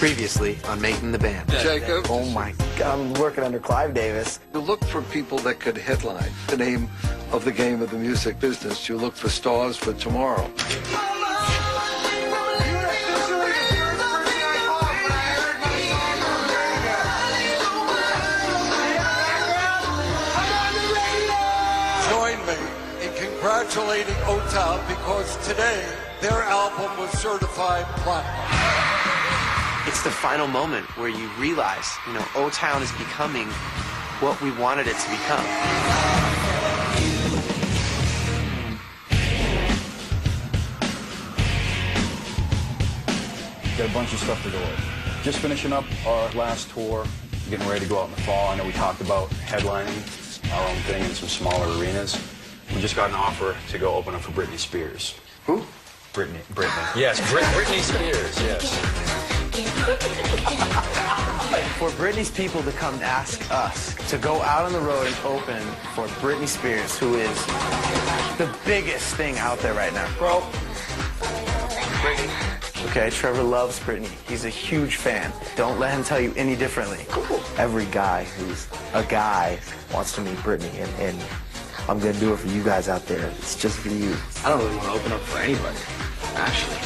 Previously on Making the Band. Jacob. Oh my God, I'm working under Clive Davis. You look for people that could headline the name of the game of the music business. You look for stars for tomorrow. Join me in congratulating O-Town because today their album was certified platinum. It's the final moment where you realize, you know, O-Town is becoming what we wanted it to become. Got a bunch of stuff to go over. Just finishing up our last tour, getting ready to go out in the fall. I know we talked about headlining our own thing in some smaller arenas. We just got an offer to go open up for Britney Spears. Who? Britney. Yes, Britney Spears, yes. For Britney's people to come ask us to go out on the road and open for Britney Spears, who is the biggest thing out there right now. Bro. Britney. Okay, Trevor loves Britney. He's a huge fan. Don't let him tell you any differently. Every guy who's a guy wants to meet Britney, and I'm gonna do it for you guys out there. It's just for you. I don't really want to open up for anybody, actually.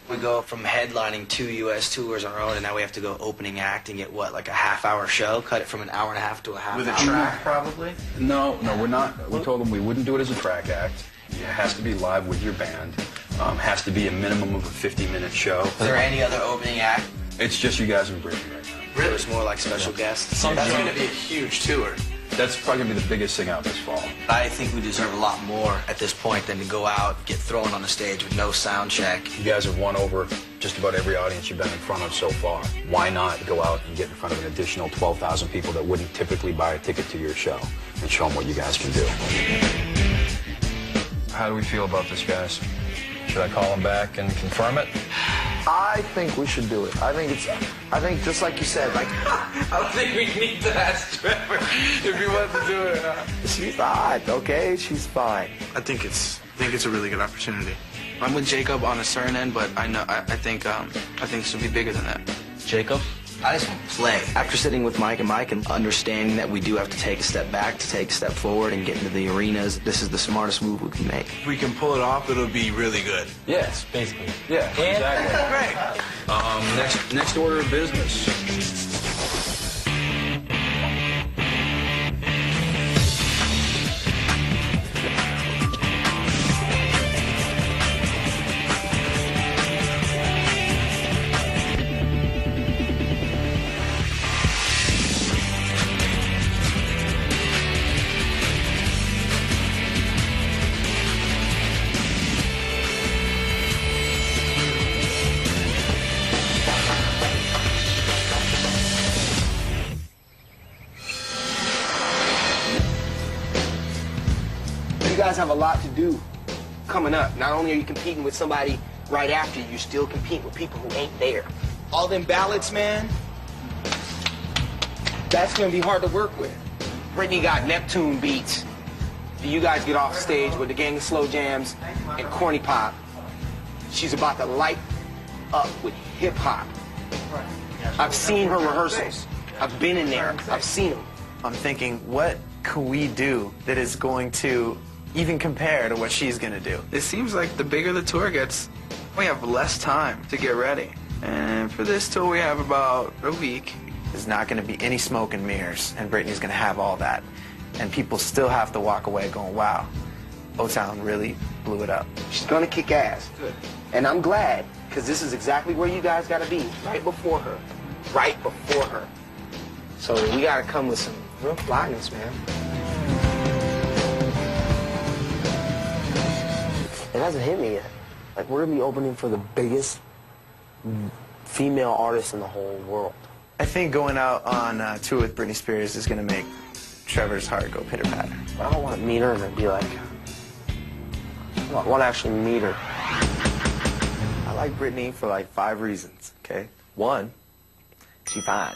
We go from headlining 2 U.S. tours on our own, and now we have to go opening act and get, what, like a half-hour show? Cut it from an hour and a half to a half hour. With a track, probably? No, we're not. We told them we wouldn't do it as a track act. It has to be live with your band. Has to be a minimum of a 50-minute show. Is there any other opening act? It's just you guys and Britney right now. Really? It's more like special guests? That's going to be a huge tour. That's probably going to be the biggest thing out this fall. I think we deserve a lot more at this point than to go out, get thrown on the stage with no sound check. You guys have won over just about every audience you've been in front of so far. Why not go out and get in front of an additional 12,000 people that wouldn't typically buy a ticket to your show and show them what you guys can do? How do we feel about this, guys? Should I call them back and confirm it? I think we should do it. I think just like you said, like, I don't think we need to ask Trevor if he wants to do it or not. she's fine, okay? She's fine. I think it's a really good opportunity. I'm with Jacob on a certain end, but I think this will be bigger than that. Jacob? I just want to play. After sitting with Mike and understanding that we do have to take a step back to take a step forward and get into the arenas, this is the smartest move we can make. If we can pull it off, it'll be really good. Yes, Basically. yeah, exactly. Great. Next order of business. You guys have a lot to do coming up. Not only are you competing with somebody right after you, you're still competing with people who ain't there. All them ballads, man, that's gonna be hard to work with. Britney got Neptune beats. You guys get off stage with the Gang of Slow Jams and corny pop. She's about to light up with hip hop. I've seen her rehearsals. I've been in there. I've seen them. I'm thinking, what can we do that is going to even compare to what she's gonna do? It seems like the bigger the tour gets, we have less time to get ready. And for this tour, we have about a week. There's not gonna be any smoke and mirrors, and Britney's gonna have all that. And people still have to walk away going, wow, O-Town really blew it up. She's gonna kick ass. Good. And I'm glad, because this is exactly where you guys gotta be, right before her. Right before her. So we gotta come with some real flyness, man. It hasn't hit me yet. Like, we're gonna be opening for the biggest female artist in the whole world. I think going out on tour with Britney Spears is gonna make Trevor's heart go pitter-patter. I don't want to meet her and be like, I want to actually meet her. I like Britney for like 5 reasons, okay? 1, she fine.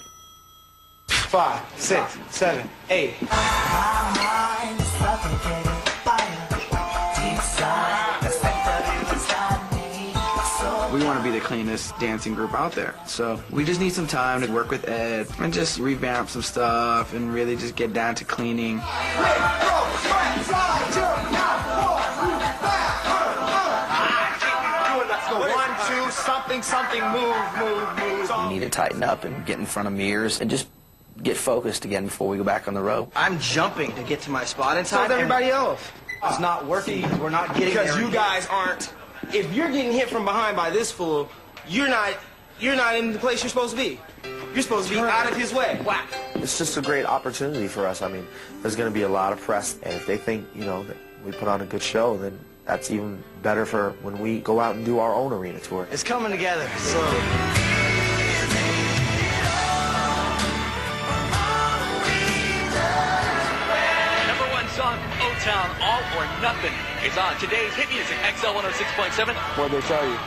5, 6, 7, 8. We want to be the cleanest dancing group out there. So we just need some time to work with Ed and just revamp some stuff and really just get down to cleaning. One, two, something, something, move. We need to tighten up and get in front of mirrors and just get focused again before we go back on the road. I'm jumping to get to my spot in time. So is everybody else. It's not working. We're not getting there. Because you guys aren't. If you're getting hit from behind by this fool, you're not in the place you're supposed to be. You're supposed to be out of his way. Wow. It's just a great opportunity for us. I mean, there's going to be a lot of press, and if they think, you know, that we put on a good show, then that's even better for when we go out and do our own arena tour. It's coming together slowly. Song O-Town, All or Nothing is on today's Hit Music XL 106.7. What'd they tell you?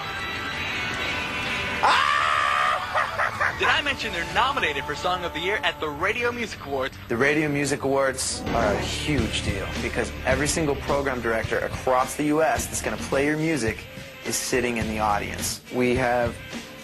Did I mention they're nominated for Song of the Year at the Radio Music Awards? The Radio Music Awards are a huge deal because every single program director across the U.S. that's going to play your music is sitting in the audience. We have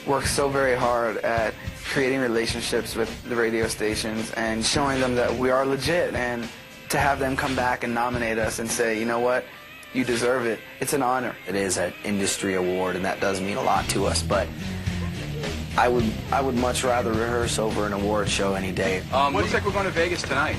worked so very hard at creating relationships with the radio stations and showing them that we are legit, and to have them come back and nominate us and say, you know what, you deserve it. It's an honor. It is an industry award, and that does mean a lot to us, but I would much rather rehearse over an award show any day. Looks like we're going to Vegas tonight.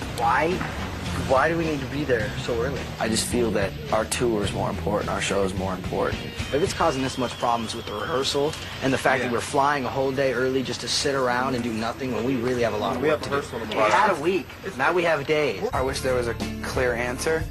Why do we need to be there so early? I just feel that our tour is more important, our show is more important. If it's causing this much problems with the rehearsal and the fact that we're flying a whole day early just to sit around and do nothing when we really have a lot of work to do. We had a week. Now we have days. I wish there was a clear answer.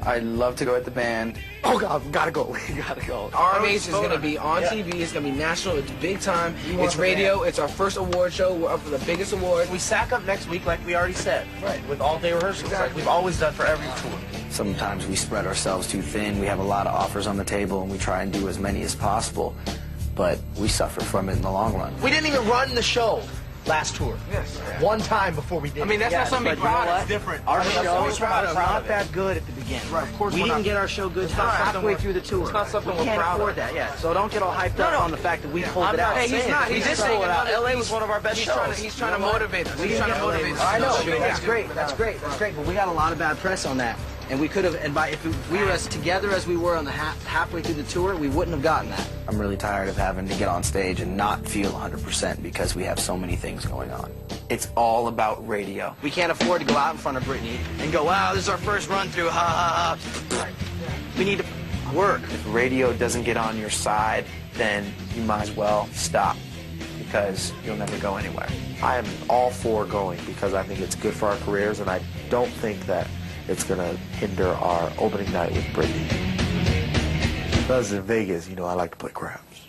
I'd love to go with the band. Oh God, we gotta go. We gotta go. RMH is going to be on TV. It's going to be national. It's big time. It's radio. It's our first award show. We're up for the biggest award. We sack up next week like we already said. Right. With all-day rehearsals like we've always done for every tour. Sometimes we spread ourselves too thin. We have a lot of offers on the table, and we try and do as many as possible. But we suffer from it in the long run. We didn't even run the show last tour. Yes. One time before we did. I mean, that's not something to be proud of. It's different. Our show was not that good at the beginning. Right, of course we we're didn't not. get our show good stuff halfway through the tour. It's not something we're can't proud afford of. that, yeah. So don't get all hyped up on the fact that we pulled it out. Hey, he's not. We He's did just pull saying it out. it. LA was one of our best shows. He's trying to motivate us. He's trying to motivate us. I know. Yeah. That's great. That's great. That's great. But we got a lot of bad press on that. And we could have, and by if we were as together as we were on the halfway through the tour, we wouldn't have gotten that. I'm really tired of having to get on stage and not feel 100% because we have so many things going on. It's all about radio. We can't afford to go out in front of Britney and go, wow, this is our first run through, ha ha ha. We need to work. If radio doesn't get on your side, then you might as well stop because you'll never go anywhere. I am all for going because I think it's good for our careers, and I don't think that it's going to hinder our opening night with Britney. Because in Vegas, you know, I like to play craps.